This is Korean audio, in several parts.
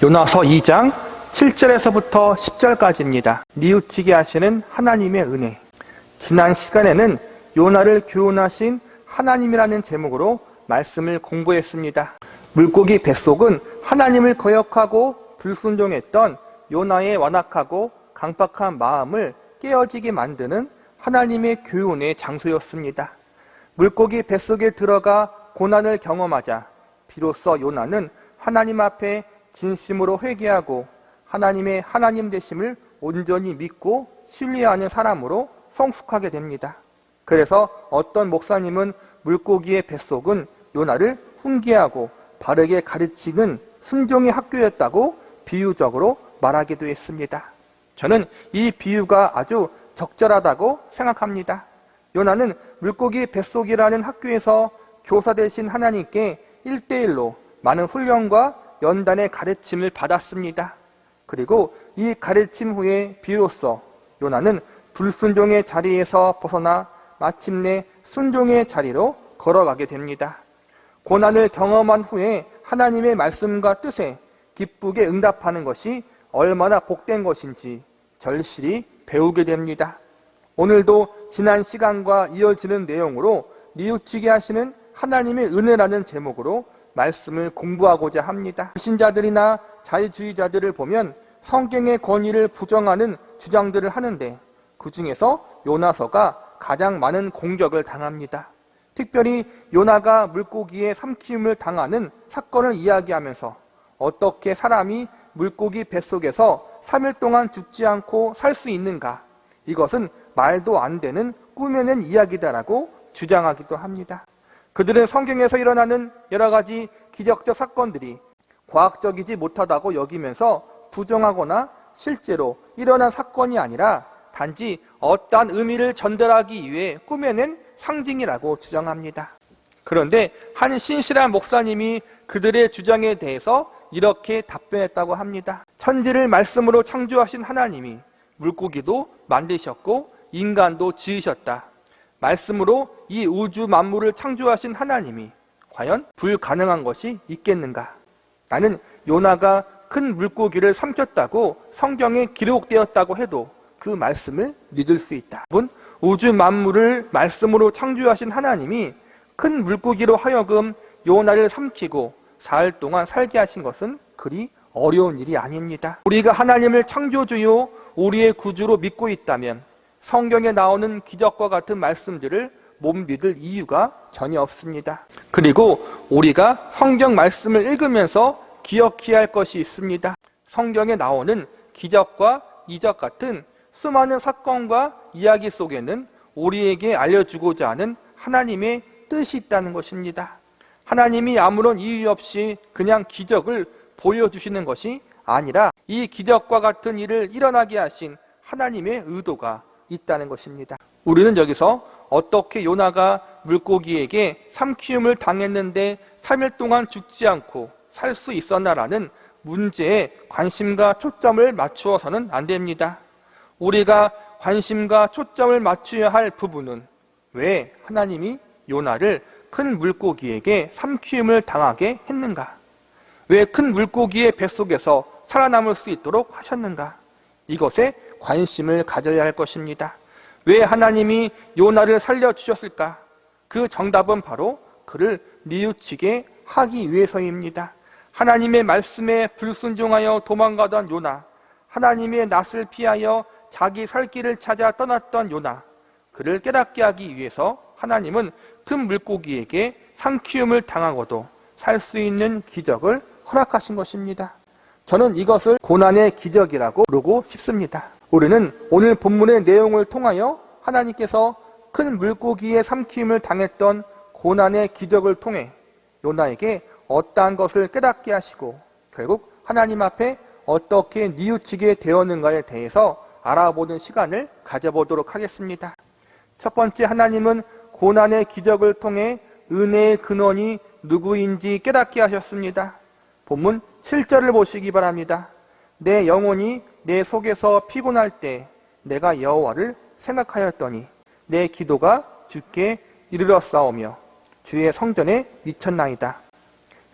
요나서 2장 7절에서부터 10절까지입니다. 뉘우치게 하시는 하나님의 은혜. 지난 시간에는 요나를 교훈하신 하나님이라는 제목으로 말씀을 공부했습니다. 물고기 뱃속은 하나님을 거역하고 불순종했던 요나의 완악하고 강팍한 마음을 깨어지게 만드는 하나님의 교훈의 장소였습니다. 물고기 뱃속에 들어가 고난을 경험하자 비로소 요나는 하나님 앞에 진심으로 회개하고 하나님의 하나님 되심을 온전히 믿고 신뢰하는 사람으로 성숙하게 됩니다. 그래서 어떤 목사님은 물고기의 뱃속은 요나를 훈계하고 바르게 가르치는 순종의 학교였다고 비유적으로 말하기도 했습니다. 저는 이 비유가 아주 적절하다고 생각합니다. 요나는 물고기 뱃속이라는 학교에서 교사 되신 하나님께 1대1로 많은 훈련과 연단의 가르침을 받았습니다. 그리고 이 가르침 후에 비로소 요나는 불순종의 자리에서 벗어나 마침내 순종의 자리로 걸어가게 됩니다. 고난을 경험한 후에 하나님의 말씀과 뜻에 기쁘게 응답하는 것이 얼마나 복된 것인지 절실히 배우게 됩니다. 오늘도 지난 시간과 이어지는 내용으로 뉘우치게 하시는 하나님의 은혜라는 제목으로 말씀을 공부하고자 합니다. 신자들이나 자유주의자들을 보면 성경의 권위를 부정하는 주장들을 하는데 그 중에서 요나서가 가장 많은 공격을 당합니다. 특별히 요나가 물고기의 삼키움을 당하는 사건을 이야기하면서 어떻게 사람이 물고기 뱃속에서 3일 동안 죽지 않고 살 수 있는가? 이것은 말도 안 되는 꾸며낸 이야기다라고 주장하기도 합니다. 그들은 성경에서 일어나는 여러 가지 기적적 사건들이 과학적이지 못하다고 여기면서 부정하거나 실제로 일어난 사건이 아니라 단지 어떠한 의미를 전달하기 위해 꾸며낸 상징이라고 주장합니다. 그런데 한 신실한 목사님이 그들의 주장에 대해서 이렇게 답변했다고 합니다. 천지를 말씀으로 창조하신 하나님이 물고기도 만드셨고 인간도 지으셨다. 말씀으로 이 우주 만물을 창조하신 하나님이 과연 불가능한 것이 있겠는가? 나는 요나가 큰 물고기를 삼켰다고 성경에 기록되었다고 해도 그 말씀을 믿을 수 있다. 우주 만물을 말씀으로 창조하신 하나님이 큰 물고기로 하여금 요나를 삼키고 사흘 동안 살게 하신 것은 그리 어려운 일이 아닙니다. 우리가 하나님을 창조주요 우리의 구주로 믿고 있다면 성경에 나오는 기적과 같은 말씀들을 못 믿을 이유가 전혀 없습니다. 그리고 우리가 성경 말씀을 읽으면서 기억해야 할 것이 있습니다. 성경에 나오는 기적과 이적 같은 수많은 사건과 이야기 속에는 우리에게 알려주고자 하는 하나님의 뜻이 있다는 것입니다. 하나님이 아무런 이유 없이 그냥 기적을 보여주시는 것이 아니라 이 기적과 같은 일을 일어나게 하신 하나님의 의도가 있다는 것입니다. 우리는 여기서 어떻게 요나가 물고기에게 삼키움을 당했는데 3일 동안 죽지 않고 살 수 있었나라는 문제에 관심과 초점을 맞추어서는 안 됩니다. 우리가 관심과 초점을 맞춰야 할 부분은 왜 하나님이 요나를 큰 물고기에게 삼키움을 당하게 했는가? 왜 큰 물고기의 뱃속에서 살아남을 수 있도록 하셨는가? 이것에 관심을 가져야 할 것입니다. 왜 하나님이 요나를 살려주셨을까? 그 정답은 바로 그를 뉘우치게 하기 위해서입니다. 하나님의 말씀에 불순종하여 도망가던 요나, 하나님의 낯을 피하여 자기 살 길을 찾아 떠났던 요나, 그를 깨닫게 하기 위해서 하나님은 큰 물고기에게 삼키움을 당하고도 살 수 있는 기적을 허락하신 것입니다. 저는 이것을 고난의 기적이라고 부르고 싶습니다. 우리는 오늘 본문의 내용을 통하여 하나님께서 큰 물고기의 삼키움을 당했던 고난의 기적을 통해 요나에게 어떠한 것을 깨닫게 하시고 결국 하나님 앞에 어떻게 뉘우치게 되었는가에 대해서 알아보는 시간을 가져보도록 하겠습니다. 첫 번째, 하나님은 고난의 기적을 통해 은혜의 근원이 누구인지 깨닫게 하셨습니다. 본문 7절을 보시기 바랍니다. 내 영혼이 내 속에서 피곤할 때 내가 여호와를 생각하였더니 내 기도가 주께 이르렀사오며 주의 성전에 미쳤나이다.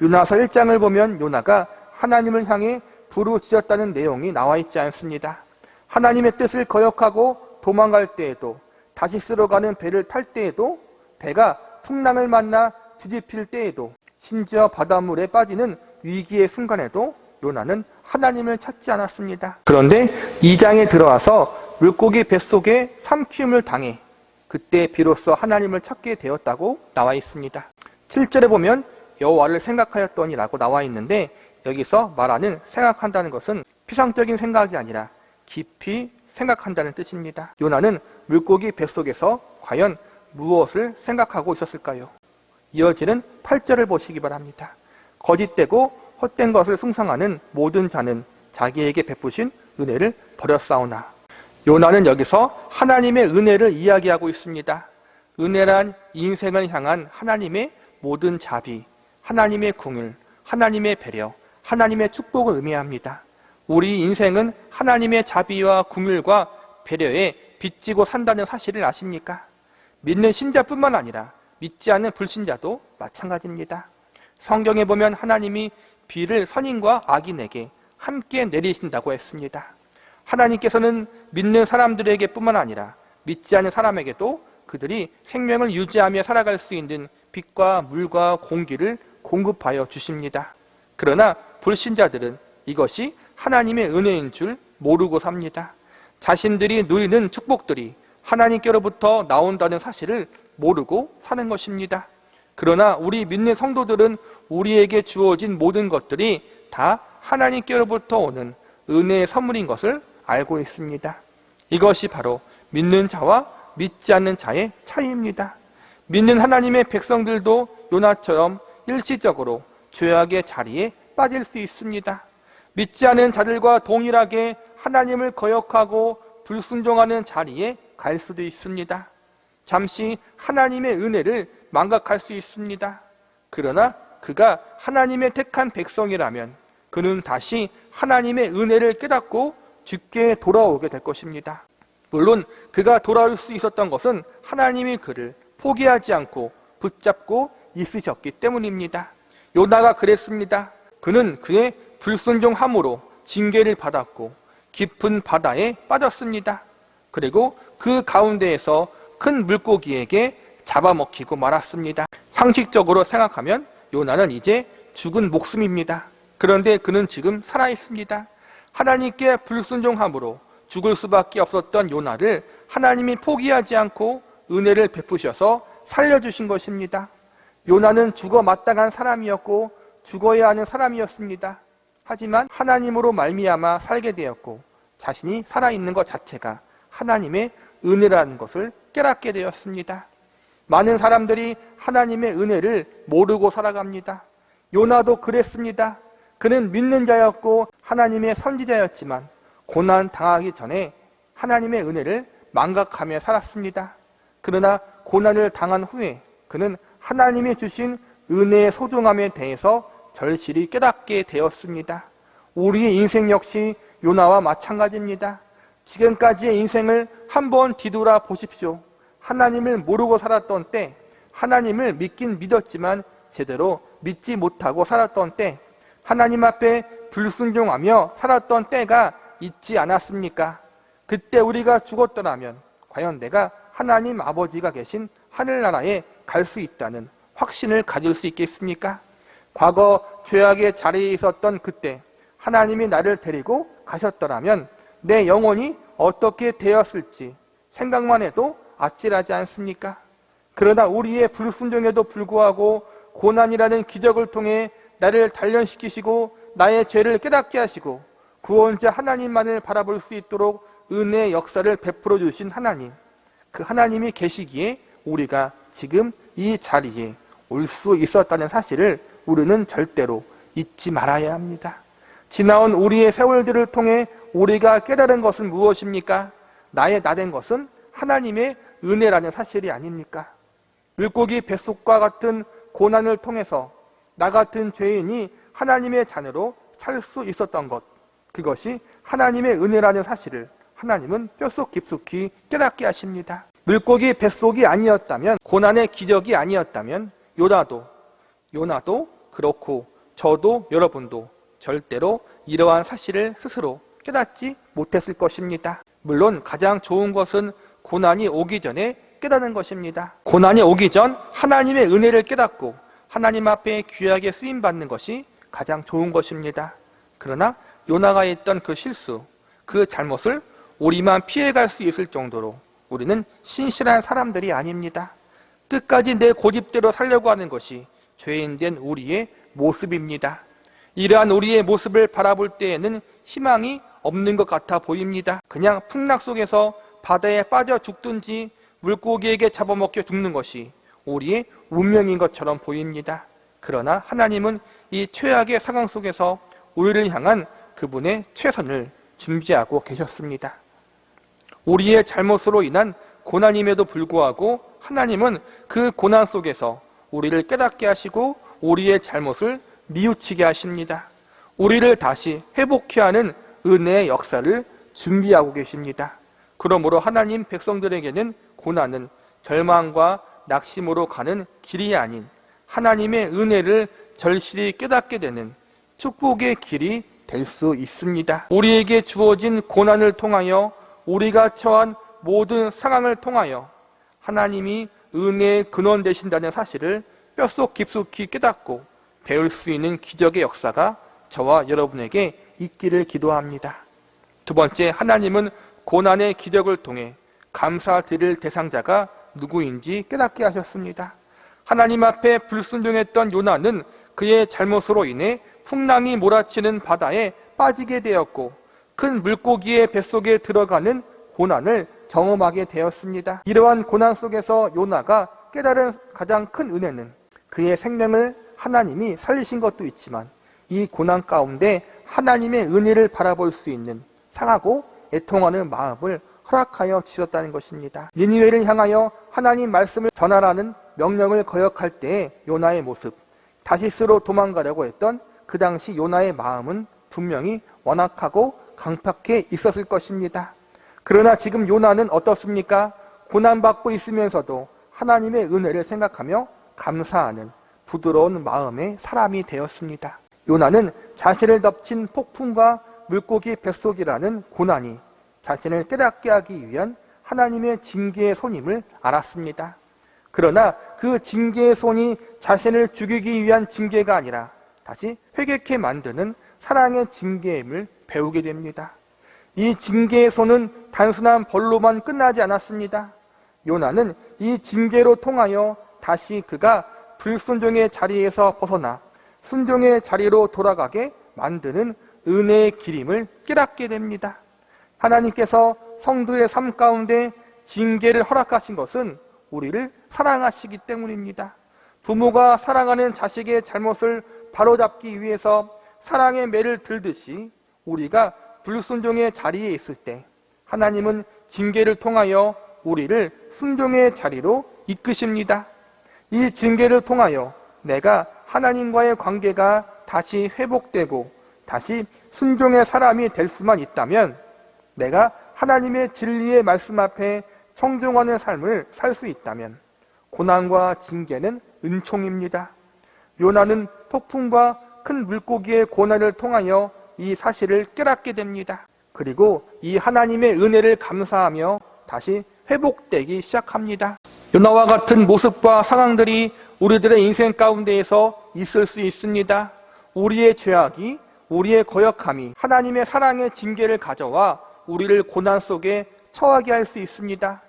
요나서 1장을 보면 요나가 하나님을 향해 부르짖었다는 내용이 나와 있지 않습니다. 하나님의 뜻을 거역하고 도망갈 때에도, 다시 쓰러 가는 배를 탈 때에도, 배가 풍랑을 만나 뒤집힐 때에도, 심지어 바닷물에 빠지는 위기의 순간에도 요나는 하나님을 찾지 않았습니다. 그런데 2장에 들어와서 물고기 뱃속에 삼키움을 당해 그때 비로소 하나님을 찾게 되었다고 나와 있습니다. 7절에 보면 여호와를 생각하였더니 라고 나와 있는데, 여기서 말하는 생각한다는 것은 피상적인 생각이 아니라 깊이 생각한다는 뜻입니다. 요나는 물고기 뱃속에서 과연 무엇을 생각하고 있었을까요? 이어지는 8절을 보시기 바랍니다. 거짓되고 헛된 것을 숭상하는 모든 자는 자기에게 베푸신 은혜를 버렸사오나. 요나는 여기서 하나님의 은혜를 이야기하고 있습니다. 은혜란 인생을 향한 하나님의 모든 자비, 하나님의 긍휼, 하나님의 배려, 하나님의 축복을 의미합니다. 우리 인생은 하나님의 자비와 긍휼과 배려에 빚지고 산다는 사실을 아십니까? 믿는 신자뿐만 아니라 믿지 않는 불신자도 마찬가지입니다. 성경에 보면 하나님이 비를 선인과 악인에게 함께 내리신다고 했습니다. 하나님께서는 믿는 사람들에게 뿐만 아니라 믿지 않는 사람에게도 그들이 생명을 유지하며 살아갈 수 있는 빛과 물과 공기를 공급하여 주십니다. 그러나 불신자들은 이것이 하나님의 은혜인 줄 모르고 삽니다. 자신들이 누리는 축복들이 하나님께로부터 나온다는 사실을 모르고 사는 것입니다. 그러나 우리 믿는 성도들은 우리에게 주어진 모든 것들이 다 하나님께로부터 오는 은혜의 선물인 것을 알고 있습니다. 이것이 바로 믿는 자와 믿지 않는 자의 차이입니다. 믿는 하나님의 백성들도 요나처럼 일시적으로 죄악의 자리에 빠질 수 있습니다. 믿지 않은 자들과 동일하게 하나님을 거역하고 불순종하는 자리에 갈 수도 있습니다. 잠시 하나님의 은혜를 망각할 수 있습니다. 그러나 그가 하나님의 택한 백성이라면 그는 다시 하나님의 은혜를 깨닫고 주께 돌아오게 될 것입니다. 물론 그가 돌아올 수 있었던 것은 하나님이 그를 포기하지 않고 붙잡고 있으셨기 때문입니다. 요나가 그랬습니다. 그는 그의 불순종함으로 징계를 받았고 깊은 바다에 빠졌습니다. 그리고 그 가운데에서 큰 물고기에게 잡아먹히고 말았습니다. 상식적으로 생각하면 요나는 이제 죽은 목숨입니다. 그런데 그는 지금 살아있습니다. 하나님께 불순종함으로 죽을 수밖에 없었던 요나를 하나님이 포기하지 않고 은혜를 베푸셔서 살려주신 것입니다. 요나는 죽어 마땅한 사람이었고 죽어야 하는 사람이었습니다. 하지만 하나님으로 말미암아 살게 되었고 자신이 살아있는 것 자체가 하나님의 은혜라는 것을 깨닫게 되었습니다. 많은 사람들이 하나님의 은혜를 모르고 살아갑니다. 요나도 그랬습니다. 그는 믿는 자였고 하나님의 선지자였지만 고난 당하기 전에 하나님의 은혜를 망각하며 살았습니다. 그러나 고난을 당한 후에 그는 하나님이 주신 은혜의 소중함에 대해서 절실히 깨닫게 되었습니다. 우리의 인생 역시 요나와 마찬가지입니다. 지금까지의 인생을 한번 뒤돌아 보십시오. 하나님을 모르고 살았던 때, 하나님을 믿긴 믿었지만 제대로 믿지 못하고 살았던 때, 하나님 앞에 불순종하며 살았던 때가 있지 않았습니까? 그때 우리가 죽었더라면 과연 내가 하나님 아버지가 계신 하늘나라에 갈 수 있다는 확신을 가질 수 있겠습니까? 과거 죄악의 자리에 있었던 그때 하나님이 나를 데리고 가셨더라면 내 영혼이 어떻게 되었을지 생각만 해도 아찔하지 않습니까? 그러나 우리의 불순종에도 불구하고 고난이라는 기적을 통해 나를 단련시키시고 나의 죄를 깨닫게 하시고 구원자 하나님만을 바라볼 수 있도록 은혜의 역사를 베풀어 주신 하나님, 그 하나님이 계시기에 우리가 지금 이 자리에 올 수 있었다는 사실을 우리는 절대로 잊지 말아야 합니다. 지나온 우리의 세월들을 통해 우리가 깨달은 것은 무엇입니까? 나의 나된 것은 하나님의 은혜라는 사실이 아닙니까? 물고기 뱃속과 같은 고난을 통해서 나 같은 죄인이 하나님의 자녀로 살 수 있었던 것, 그것이 하나님의 은혜라는 사실을 하나님은 뼛속 깊숙이 깨닫게 하십니다. 물고기 뱃속이 아니었다면, 고난의 기적이 아니었다면 요나도 그렇고 저도 여러분도 절대로 이러한 사실을 스스로 깨닫지 못했을 것입니다. 물론 가장 좋은 것은 고난이 오기 전에 깨닫는 것입니다. 고난이 오기 전 하나님의 은혜를 깨닫고 하나님 앞에 귀하게 쓰임받는 것이 가장 좋은 것입니다. 그러나 요나가 했던 그 실수, 그 잘못을 우리만 피해갈 수 있을 정도로 우리는 신실한 사람들이 아닙니다. 끝까지 내 고집대로 살려고 하는 것이 죄인된 우리의 모습입니다. 이러한 우리의 모습을 바라볼 때에는 희망이 없는 것 같아 보입니다. 그냥 풍락 속에서 바다에 빠져 죽든지 물고기에게 잡아먹혀 죽는 것이 우리의 운명인 것처럼 보입니다. 그러나 하나님은 이 최악의 상황 속에서 우리를 향한 그분의 최선을 준비하고 계셨습니다. 우리의 잘못으로 인한 고난임에도 불구하고 하나님은 그 고난 속에서 우리를 깨닫게 하시고 우리의 잘못을 뉘우치게 하십니다. 우리를 다시 회복케 하는 은혜의 역사를 준비하고 계십니다. 그러므로 하나님 백성들에게는 고난은 절망과 낙심으로 가는 길이 아닌 하나님의 은혜를 절실히 깨닫게 되는 축복의 길이 될 수 있습니다. 우리에게 주어진 고난을 통하여 우리가 처한 모든 상황을 통하여 하나님이 은혜의 근원 되신다는 사실을 뼛속 깊숙이 깨닫고 배울 수 있는 기적의 역사가 저와 여러분에게 있기를 기도합니다. 두 번째, 하나님은 고난의 기적을 통해 감사드릴 대상자가 누구인지 깨닫게 하셨습니다. 하나님 앞에 불순종했던 요나는 그의 잘못으로 인해 풍랑이 몰아치는 바다에 빠지게 되었고 큰 물고기의 뱃속에 들어가는 고난을 경험하게 되었습니다. 이러한 고난 속에서 요나가 깨달은 가장 큰 은혜는 그의 생명을 하나님이 살리신 것도 있지만 이 고난 가운데 하나님의 은혜를 바라볼 수 있는 상하고 애통하는 마음을 허락하여 주셨다는 것입니다. 니느웨를 향하여 하나님 말씀을 전하라는 명령을 거역할 때의 요나의 모습, 다시스로 도망가려고 했던 그 당시 요나의 마음은 분명히 완악하고 강팍해 있었을 것입니다. 그러나 지금 요나는 어떻습니까? 고난받고 있으면서도 하나님의 은혜를 생각하며 감사하는 부드러운 마음의 사람이 되었습니다. 요나는 자신을 덮친 폭풍과 물고기 뱃속이라는 고난이 자신을 깨닫게 하기 위한 하나님의 징계의 손임을 알았습니다. 그러나 그 징계의 손이 자신을 죽이기 위한 징계가 아니라 다시 회개케 만드는 사랑의 징계임을 배우게 됩니다. 이 징계의 손은 단순한 벌로만 끝나지 않았습니다. 요나는 이 징계로 통하여 다시 그가 불순종의 자리에서 벗어나 순종의 자리로 돌아가게 만드는 은혜의 길임을 깨닫게 됩니다. 하나님께서 성도의 삶 가운데 징계를 허락하신 것은 우리를 사랑하시기 때문입니다. 부모가 사랑하는 자식의 잘못을 바로잡기 위해서 사랑의 매를 들듯이 우리가 불순종의 자리에 있을 때 하나님은 징계를 통하여 우리를 순종의 자리로 이끄십니다. 이 징계를 통하여 내가 하나님과의 관계가 다시 회복되고 다시 순종의 사람이 될 수만 있다면 내가 하나님의 진리의 말씀 앞에 청종하는 삶을 살 수 있다면 고난과 징계는 은총입니다. 요나는 폭풍과 큰 물고기의 고난을 통하여 이 사실을 깨닫게 됩니다. 그리고 이 하나님의 은혜를 감사하며 다시 회복되기 시작합니다. 요나와 같은 모습과 상황들이 우리들의 인생 가운데에서 있을 수 있습니다. 우리의 죄악이, 우리의 거역함이 하나님의 사랑의 징계를 가져와 우리를 고난 속에 처하게 할 수 있습니다.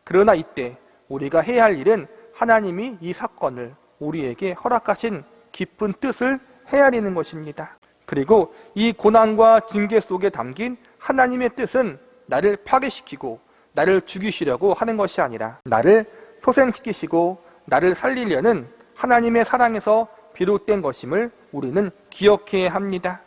그러나 이때 우리가 해야 할 일은 하나님이 이 사건을 우리에게 허락하신 깊은 뜻을 헤아리는 것입니다. 그리고 이 고난과 징계 속에 담긴 하나님의 뜻은 나를 파괴시키고 나를 죽이시려고 하는 것이 아니라 나를 소생시키시고 나를 살리려는 하나님의 사랑에서 비롯된 것임을 우리는 기억해야 합니다.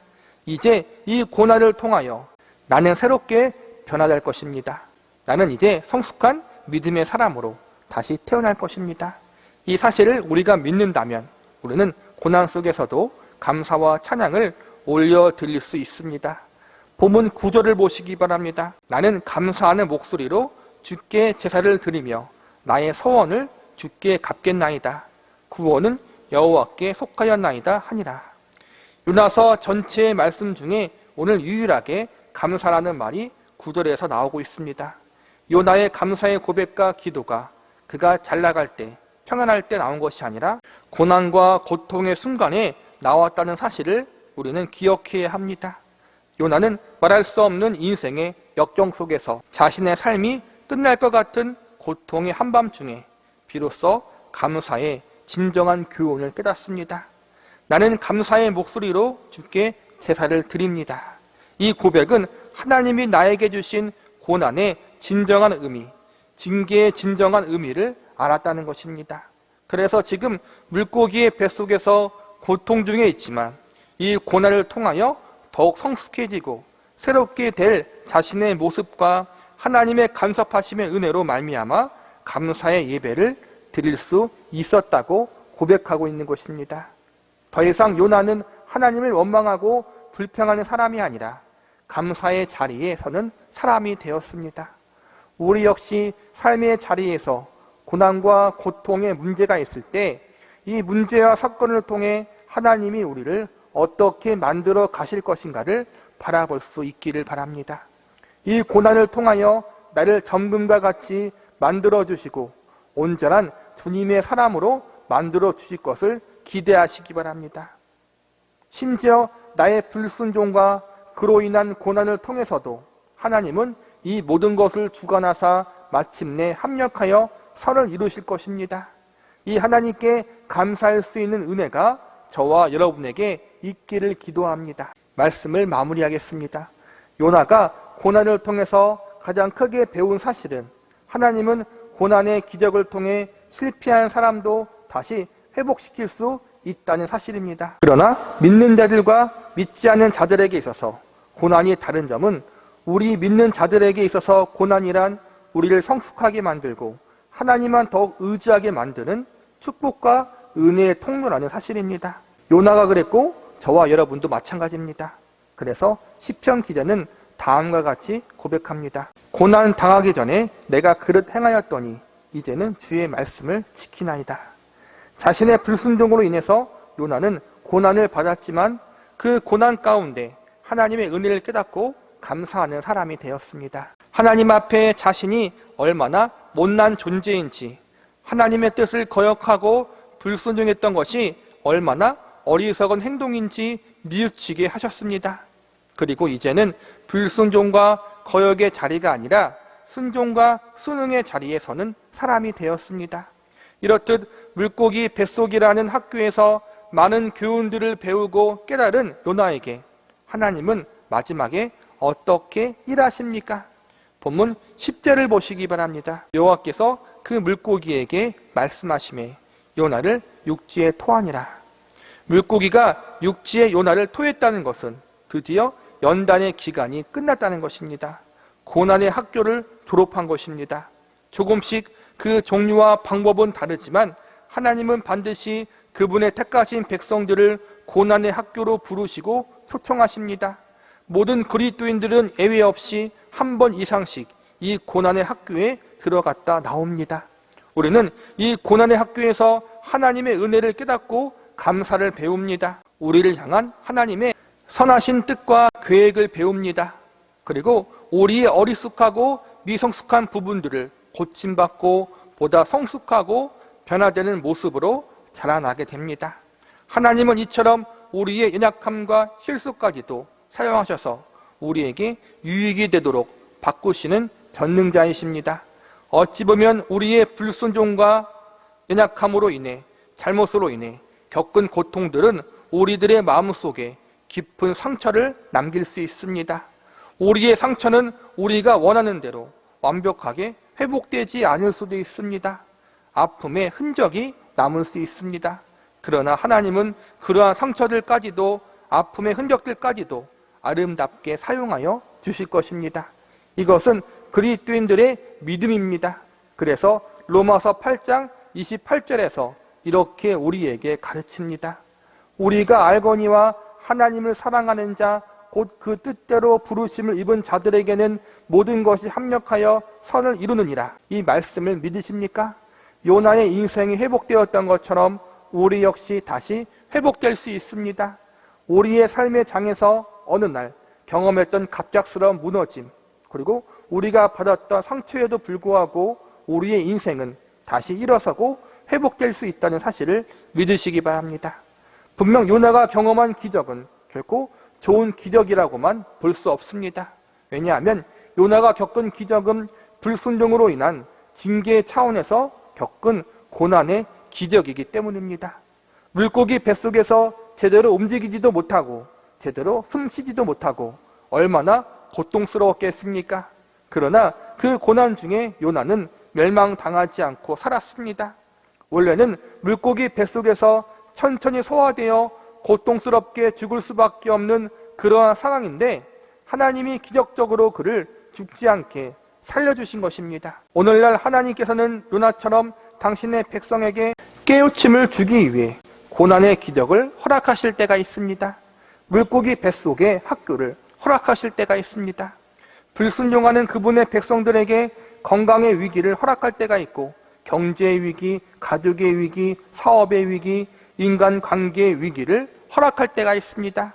이제 이 고난을 통하여 나는 새롭게 변화될 것입니다. 나는 이제 성숙한 믿음의 사람으로 다시 태어날 것입니다. 이 사실을 우리가 믿는다면 우리는 고난 속에서도 감사와 찬양을 올려드릴 수 있습니다. 본문 9절을 보시기 바랍니다. 나는 감사하는 목소리로 주께 제사를 드리며 나의 서원을 주께 갚겠나이다. 구원은 여호와께 속하였나이다 하니라. 요나서 전체의 말씀 중에 오늘 유일하게 감사라는 말이 구절에서 나오고 있습니다. 요나의 감사의 고백과 기도가 그가 잘 나갈 때, 평안할 때 나온 것이 아니라 고난과 고통의 순간에 나왔다는 사실을 우리는 기억해야 합니다. 요나는 말할 수 없는 인생의 역경 속에서 자신의 삶이 끝날 것 같은 고통의 한밤중에 비로소 감사의 진정한 교훈을 깨닫습니다. 나는 감사의 목소리로 주께 제사를 드립니다. 이 고백은 하나님이 나에게 주신 고난의 진정한 의미, 징계의 진정한 의미를 알았다는 것입니다. 그래서 지금 물고기의 뱃속에서 고통 중에 있지만 이 고난을 통하여 더욱 성숙해지고 새롭게 될 자신의 모습과 하나님의 간섭하심의 은혜로 말미암아 감사의 예배를 드릴 수 있었다고 고백하고 있는 것입니다. 더 이상 요나는 하나님을 원망하고 불평하는 사람이 아니라 감사의 자리에 서는 사람이 되었습니다. 우리 역시 삶의 자리에서 고난과 고통의 문제가 있을 때 이 문제와 사건을 통해 하나님이 우리를 어떻게 만들어 가실 것인가를 바라볼 수 있기를 바랍니다. 이 고난을 통하여 나를 정금과 같이 만들어 주시고 온전한 주님의 사람으로 만들어 주실 것을 기대하시기 바랍니다. 심지어 나의 불순종과 그로 인한 고난을 통해서도 하나님은 이 모든 것을 주관하사 마침내 합력하여 선을 이루실 것입니다. 이 하나님께 감사할 수 있는 은혜가 저와 여러분에게 있기를 기도합니다. 말씀을 마무리하겠습니다. 요나가 고난을 통해서 가장 크게 배운 사실은 하나님은 고난의 기적을 통해 실패한 사람도 다시 회복시킬 수 있다는 사실입니다. 그러나 믿는 자들과 믿지 않는 자들에게 있어서 고난이 다른 점은 우리 믿는 자들에게 있어서 고난이란 우리를 성숙하게 만들고 하나님만 더욱 의지하게 만드는 축복과 은혜의 통로라는 사실입니다. 요나가 그랬고 저와 여러분도 마찬가지입니다. 그래서 시편 기자는 다음과 같이 고백합니다. 고난 당하기 전에 내가 그릇 행하였더니 이제는 주의 말씀을 지키나이다. 자신의 불순종으로 인해서 요나는 고난을 받았지만 그 고난 가운데 하나님의 은혜를 깨닫고 감사하는 사람이 되었습니다. 하나님 앞에 자신이 얼마나 못난 존재인지, 하나님의 뜻을 거역하고 불순종했던 것이 얼마나 어리석은 행동인지 뉘우치게 하셨습니다. 그리고 이제는 불순종과 거역의 자리가 아니라 순종과 순응의 자리에 서는 사람이 되었습니다. 이렇듯 물고기 뱃속이라는 학교에서 많은 교훈들을 배우고 깨달은 요나에게 하나님은 마지막에 어떻게 일하십니까? 본문 10절을 보시기 바랍니다. 여호와께서 그 물고기에게 말씀하시매 요나를 육지에 토하니라. 물고기가 육지에 요나를 토했다는 것은 드디어 연단의 기간이 끝났다는 것입니다. 고난의 학교를 졸업한 것입니다. 조금씩 그 종류와 방법은 다르지만 하나님은 반드시 그분의 택하신 백성들을 고난의 학교로 부르시고 초청하십니다. 모든 그리스도인들은 예외 없이 한 번 이상씩 이 고난의 학교에 들어갔다 나옵니다. 우리는 이 고난의 학교에서 하나님의 은혜를 깨닫고 감사를 배웁니다. 우리를 향한 하나님의 선하신 뜻과 계획을 배웁니다. 그리고 우리의 어리숙하고 미성숙한 부분들을 고침받고 보다 성숙하고 변화되는 모습으로 자라나게 됩니다. 하나님은 이처럼 우리의 연약함과 실수까지도 사용하셔서 우리에게 유익이 되도록 바꾸시는 전능자이십니다. 어찌 보면 우리의 불순종과 연약함으로 인해, 잘못으로 인해 겪은 고통들은 우리들의 마음속에 깊은 상처를 남길 수 있습니다. 우리의 상처는 우리가 원하는 대로 완벽하게 회복되지 않을 수도 있습니다. 아픔의 흔적이 남을 수 있습니다. 그러나 하나님은 그러한 상처들까지도, 아픔의 흔적들까지도 아름답게 사용하여 주실 것입니다. 이것은 그리스도인들의 믿음입니다. 그래서 로마서 8장 28절에서 이렇게 우리에게 가르칩니다. 우리가 알거니와 하나님을 사랑하는 자 곧 그 뜻대로 부르심을 입은 자들에게는 모든 것이 합력하여 선을 이루느니라. 이 말씀을 믿으십니까? 요나의 인생이 회복되었던 것처럼 우리 역시 다시 회복될 수 있습니다. 우리의 삶의 장에서 어느 날 경험했던 갑작스러운 무너짐, 그리고 우리가 받았던 상처에도 불구하고 우리의 인생은 다시 일어서고 회복될 수 있다는 사실을 믿으시기 바랍니다. 분명 요나가 경험한 기적은 결코 좋은 기적이라고만 볼 수 없습니다. 왜냐하면 요나가 겪은 기적은 불순종으로 인한 징계 차원에서 겪은 고난의 기적이기 때문입니다. 물고기 뱃속에서 제대로 움직이지도 못하고 제대로 숨쉬지도 못하고 얼마나 고통스러웠겠습니까? 그러나 그 고난 중에 요나는 멸망당하지 않고 살았습니다. 원래는 물고기 뱃속에서 천천히 소화되어 고통스럽게 죽을 수밖에 없는 그러한 상황인데 하나님이 기적적으로 그를 죽지 않게 살려주신 것입니다. 오늘날 하나님께서는 요나처럼 당신의 백성에게 깨우침을 주기 위해 고난의 기적을 허락하실 때가 있습니다. 물고기 뱃속의 학교를 허락하실 때가 있습니다. 불순종하는 그분의 백성들에게 건강의 위기를 허락할 때가 있고 경제의 위기, 가족의 위기, 사업의 위기, 인간관계의 위기를 허락할 때가 있습니다.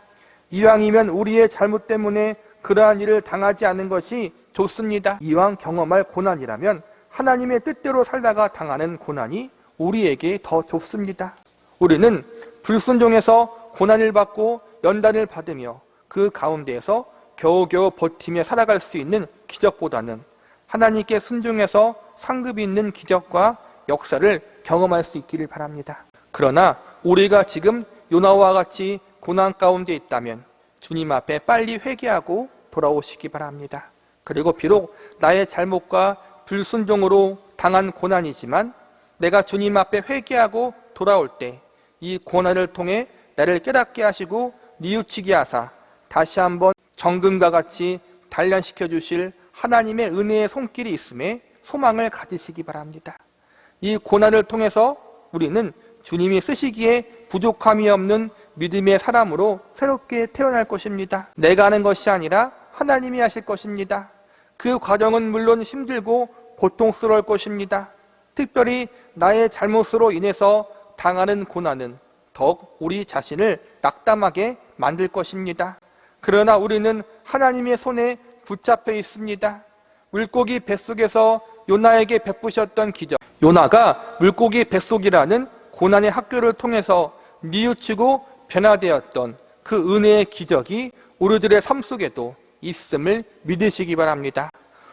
이왕이면 우리의 잘못 때문에 그러한 일을 당하지 않은 것이 좋습니다. 이왕 경험할 고난이라면 하나님의 뜻대로 살다가 당하는 고난이 우리에게 더 좋습니다. 우리는 불순종해서 고난을 받고 연단을 받으며 그 가운데에서 겨우겨우 버티며 살아갈 수 있는 기적보다는 하나님께 순종해서 상급이 있는 기적과 역사를 경험할 수 있기를 바랍니다. 그러나 우리가 지금 요나와 같이 고난 가운데 있다면 주님 앞에 빨리 회개하고 돌아오시기 바랍니다. 그리고 비록 나의 잘못과 불순종으로 당한 고난이지만 내가 주님 앞에 회개하고 돌아올 때 이 고난을 통해 나를 깨닫게 하시고 뉘우치게 하사 다시 한번 정금과 같이 단련시켜 주실 하나님의 은혜의 손길이 있음에 소망을 가지시기 바랍니다. 이 고난을 통해서 우리는 주님이 쓰시기에 부족함이 없는 믿음의 사람으로 새롭게 태어날 것입니다. 내가 하는 것이 아니라 하나님이 하실 것입니다. 그 과정은 물론 힘들고 고통스러울 것입니다. 특별히 나의 잘못으로 인해서 당하는 고난은 더욱 우리 자신을 낙담하게 만들 것입니다. 그러나 우리는 하나님의 손에 붙잡혀 있습니다. 물고기 뱃속에서 요나에게 베푸셨던 기적, 요나가 물고기 뱃속이라는 고난의 학교를 통해서 뉘우치고 변화되었던 그 은혜의 기적이 우리들의 삶 속에도 있음을 믿으시기 바랍니다.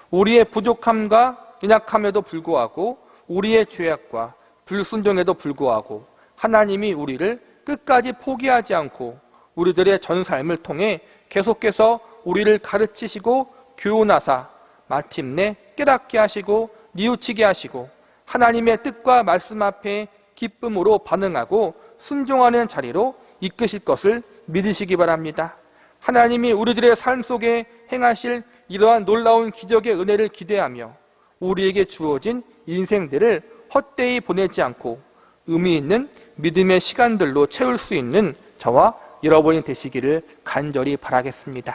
우리의 부족함과 연약함에도 불구하고 우리의 죄악과 불순종에도 불구하고 하나님이 우리를 끝까지 포기하지 않고 우리들의 전 삶을 통해 계속해서 우리를 가르치시고 교훈하사 마침내 깨닫게 하시고 뉘우치게 하시고 하나님의 뜻과 말씀 앞에 기쁨으로 반응하고 순종하는 자리로 이끄실 것을 믿으시기 바랍니다. 하나님이 우리들의 삶 속에 행하실 이러한 놀라운 기적의 은혜를 기대하며 우리에게 주어진 인생들을 헛되이 보내지 않고 의미 있는 믿음의 시간들로 채울 수 있는 저와 여러분이 되시기를 간절히 바라겠습니다.